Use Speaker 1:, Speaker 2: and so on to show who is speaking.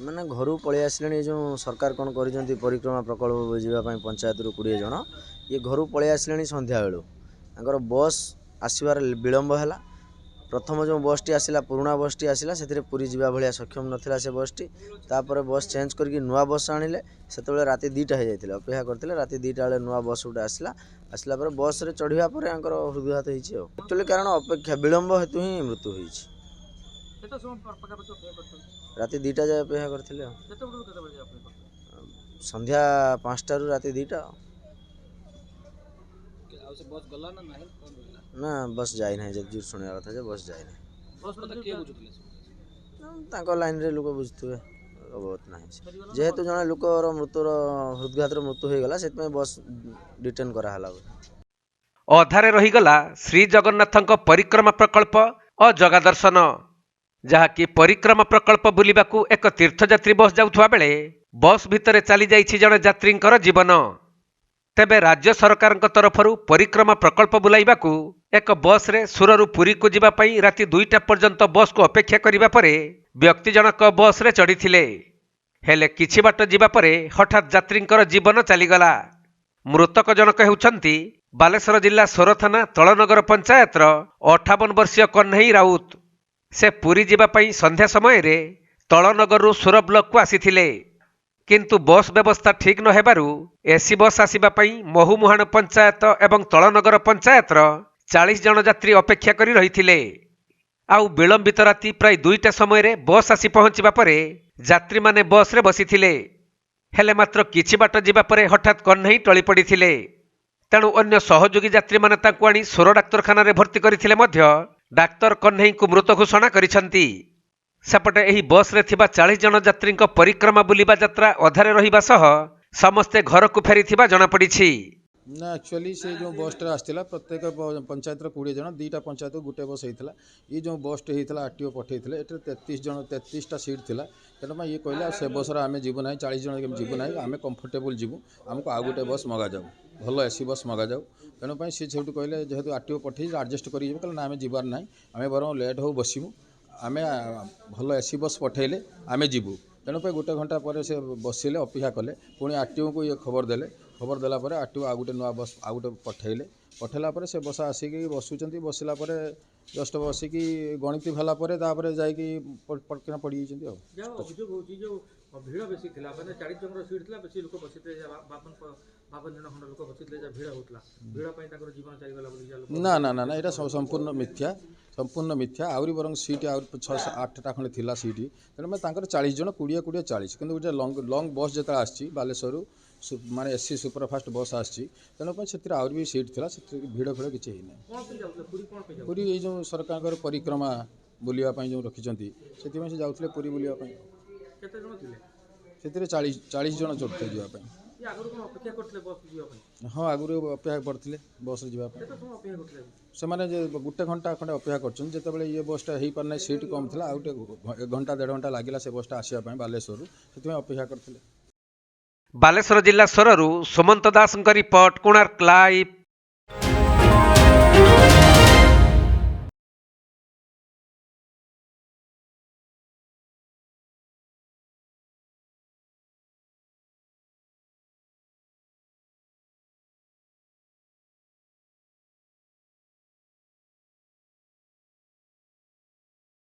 Speaker 1: ମାନେ ଘରୁ ପଳେଇ ଆସିଲେଣି ଯେଉଁ ସରକାର କ'ଣ କରିଛନ୍ତି ପରିକ୍ରମା ପ୍ରକଳ୍ପ ଯିବା ପାଇଁ ପଞ୍ଚାୟତରୁ 20 ଜଣ ଇଏ ଘରୁ ପଳେଇ ଆସିଲେଣି ସନ୍ଧ୍ୟାବେଳୁ ତାଙ୍କର ବସ୍ ଆସିବାର ବିଳମ୍ବ ହେଲା। ପ୍ରଥମ ଯେଉଁ ବସ୍ଟି ଆସିଲା ପୁରୁଣା ବସ୍ଟି ଆସିଲା ସେଥିରେ ପୁରୀ ଯିବା ଭଳିଆ ସକ୍ଷମ ନଥିଲା ସେ ବସ୍ଟି। ତାପରେ ବସ୍ ଚେଞ୍ଜ କରିକି ନୂଆ ବସ୍ ଆଣିଲେ ସେତେବେଳେ ରାତି 2ଟା ହେଇଯାଇଥିଲା ଅପେକ୍ଷା କରିଥିଲେ ରାତି 2ଟା ବେଳେ ନୂଆ ବସ୍ ଗୋଟେ ଆସିଲା ପରେ ବସ୍ରେ ଚଢ଼ିବା ପରେ ତାଙ୍କର ହୃଦଘାତ ହେଇଛି ଆଉ ଆକ୍ଚୁଆଲି କାରଣ ଅପେକ୍ଷା ବିଳମ୍ବ ହେତୁ ହିଁ ମୃତ୍ୟୁ ହେଇଛି। ରାତି 2ଟା ଯାଏ ଅପେକ୍ଷା କରିଥିଲେ ଆଉ ସନ୍ଧ୍ୟା 5ଟାରୁ ରାତି 2ଟା ନା ବସ୍ ଯାଇନାହିଁ ଯଦି ଶୁଣିବା କଥା ଯେ ବସ୍ ଯାଇନାହିଁ ତାଙ୍କ ଲାଇନ୍ରେ ଲୋକ ବୁଝୁଥିବେ ଅବଗତ ନାହିଁ ଯେହେତୁ ଜଣେ ଲୋକର ହୃଦଘାତର ମୃତ୍ୟୁ ହୋଇଗଲା ସେଥିପାଇଁ ବସ୍ ଡିଟେନ୍ କରାହେଲା।
Speaker 2: ଅଧାରେ ରହିଗଲା ଶ୍ରୀ ଜଗନ୍ନାଥଙ୍କ ପରିକ୍ରମା ପ୍ରକଳ୍ପ ଓ ଜଗା ଦର୍ଶନ, ଯାହାକି ପରିକ୍ରମା ପ୍ରକଳ୍ପ ବୁଲିବାକୁ ଏକ ତୀର୍ଥଯାତ୍ରୀ ବସ୍ ଯାଉଥିବା ବେଳେ ବସ୍ ଭିତରେ ଚାଲି ଯାଇଛି ଜଣେ ଯାତ୍ରୀଙ୍କର ଜୀବନ। ତେବେ ରାଜ୍ୟ ସରକାରଙ୍କ ତରଫରୁ ପରିକ୍ରମା ପ୍ରକଳ୍ପ ବୁଲାଇବାକୁ ଏକ ବସ୍ରେ ସୁରରୁ ପୁରୀକୁ ଯିବା ପାଇଁ ରାତି 2ଟା ପର୍ଯ୍ୟନ୍ତ ବସ୍କୁ ଅପେକ୍ଷା କରିବା ପରେ ବ୍ୟକ୍ତି ଜଣକ ବସ୍ରେ ଚଢ଼ିଥିଲେ। ହେଲେ କିଛି ବାଟ ଯିବା ପରେ ହଠାତ୍ ଯାତ୍ରୀଙ୍କର ଜୀବନ ଚାଲିଗଲା। ମୃତକ ଜଣକ ହେଉଛନ୍ତି ବାଲେଶ୍ୱର ଜିଲ୍ଲା ସୋର ଥାନା ତଳନଗର ପଞ୍ଚାୟତର 58 ବର୍ଷୀୟ କହ୍ନେଇ ରାଉତ। ସେ ପୁରୀ ଯିବା ପାଇଁ ସନ୍ଧ୍ୟା ସମୟରେ ତଳନଗରରୁ ସୋର ବ୍ଲକକୁ ଆସିଥିଲେ, କିନ୍ତୁ ବସ୍ ବ୍ୟବସ୍ଥା ଠିକ୍ ନ ହେବାରୁ ଏସି ବସ୍ ଆସିବା ପାଇଁ ମହୁମୁହାଣ ପଞ୍ଚାୟତ ଏବଂ ତଳନଗର ପଞ୍ଚାୟତର 40 ଜଣ ଯାତ୍ରୀ ଅପେକ୍ଷା କରି ରହିଥିଲେ। ଆଉ ବିଳମ୍ବିତ ରାତି ପ୍ରାୟ 2ଟା ସମୟରେ ବସ୍ ଆସି ପହଞ୍ଚିବା ପରେ ଯାତ୍ରୀମାନେ ବସ୍ରେ ବସିଥିଲେ। ହେଲେ ମାତ୍ର କିଛି ବାଟ ଯିବା ପରେ ହଠାତ୍ କହ୍ନେଇ ଟଳି ପଡ଼ିଥିଲେ। ତେଣୁ ଅନ୍ୟ ସହଯୋଗୀ ଯାତ୍ରୀମାନେ ତାଙ୍କୁ ଆଣି ସୋର ଡାକ୍ତରଖାନାରେ ଭର୍ତ୍ତି କରିଥିଲେ ମଧ୍ୟ ଡାକ୍ତର କହ୍ନେଇଙ୍କୁ ମୃତ ଘୋଷଣା କରିଛନ୍ତି। ସେପଟେ ଏହି ବସ୍ରେ ଥିବା 40 ଜଣ ଯାତ୍ରୀଙ୍କ ପରିକ୍ରମା ବୁଲିବା ଯାତ୍ରା ଅଧାରେ ରହିବା ସହ ସମସ୍ତେ ଘରକୁ ଫେରିଥିବା ଜଣାପଡ଼ିଛି।
Speaker 3: ନା ଆକ୍ଚୁଆଲି से जो बसटा आसला प्रत्येक पंचायत 20 जन 2टा पंचायत गोटे बस होता ये जो बसटे होता आरटीओ पठे 33टा सीट थी तेना ये कहला से बस आम जीवु ना 40 जन जीवु ना आम कंफर्टेबल जीवु आमको आउ गोटे बस मगा जाऊ भल एसी बस मगा जाऊ तेनाली सी से कहले जेहेतु आरटीओ पठे आडजस्ट कर ना आम जीवार ना आम बर लेट हो बसबू आम भल एसी बस पठेले आम जीवु तेणु गोटे घंटा पर से बसिले अपेक्षा कले पुणी आरटीओ को ये खबर देला पर आरटीओ आ गोटे नुआ बस आ गोटे पठेला पर से बस आसिक बसुँच बसला जस्ट बसिक गणित भला जाकि पटकिना पड़ी
Speaker 4: ଭିଡ଼ ବେଶୀ ଥିଲା ମାନେ 40 ଜଣର ସିଟ୍ ଥିଲା ବେଶୀ ଲୋକ ବସିଥିଲେ 52 ଜଣ ଖଣ୍ଡ ଲୋକ ବସିଥିଲେ ଯେ ଭିଡ଼ ହେଉଥିଲା ଭିଡ଼ ପାଇଁ ତାଙ୍କର ଜୀବନ ଚାଲିଗଲା ବୋଲି
Speaker 3: ना ना ना ना এটা संपूर्ण मिथ्या आउरी बरং सीट आउरी 6-8टा खंडे थिला सीट तेणु 40 जन 20 40 किंतु गोटे लंग बस जो आसी बालेश्वर माने एससी सुपरफास्ट बस आसी तेणु से आउरी भी सीट थिला भिड़ फिड़ किसी होना पूरी ये जो सरकार परिक्रमा बुलावाई जो रखिंट से जाते पूरी बुलावाई से 40 जन चढ़ते जावाई हाँ आगुरी अपेक्षा करते बस जावाई से मैंने गोटे घंटा खंडे अपेक्षा करते ये बसटा हो पार ना सीट कम थी आउ 1 घंटा 1.5 घंटा लगे से बसटा आसवाई बालेश्वर से अपेक्षा करते।
Speaker 2: बालेश्वर जिला सोररू सुमंत दास रिपोर्ट कोणार्क लाइव।